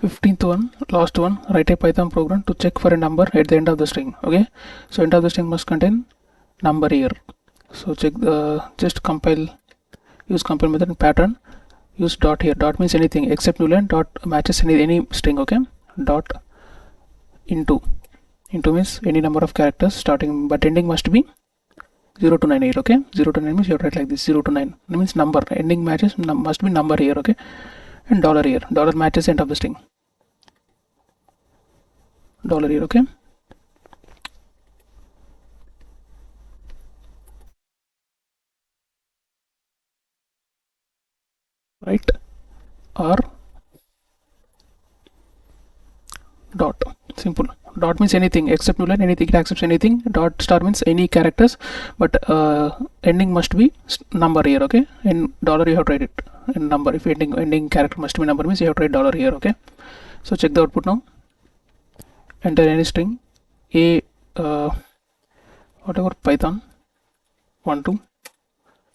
15th one, last one, write a Python program to check for a number at the end of the string. Okay, so end of the string must contain number here. So check the just compile, use compile method and pattern, use dot here. Dot means anything except boolean, dot matches any string. Okay, dot into means any number of characters starting, but ending must be 0 to 9 here. Okay, 0 to 9 means you have to write like this, 0 to 9 that means number, ending matches must be number here. Okay, and dollar here, dollar matches end of the string, dollar here. Okay, right, or dot, simple. Dot means anything except boolean, anything, it accepts anything. Dot star means any characters, but ending must be number here. Okay, in dollar you have to write it in number. If ending character must be number means you have to write dollar here. Okay, so check the output now. Enter any string a whatever, Python 1 2,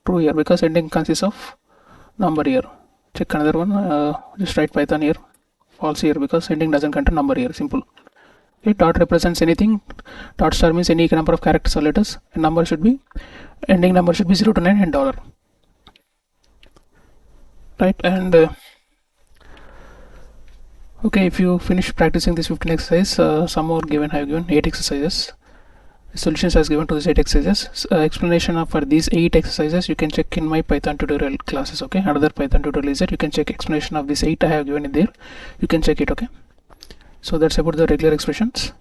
true here because ending consists of number here. Check another one, just write Python here, false here because ending doesn't contain number here. Simple. Okay, dot represents anything, dot star means any number of characters or letters, and number should be, ending number should be 0 to 9 and dollar, right? And okay, if you finish practicing this 15 exercise, some more given, I have given 8 exercises. Solutions has given to these 8 exercises. Explanation for these 8 exercises you can check in my Python tutorial classes. Okay, another Python tutorial is that you can check explanation of these 8 I have given in there. You can check it. Okay, so that's about the regular expressions.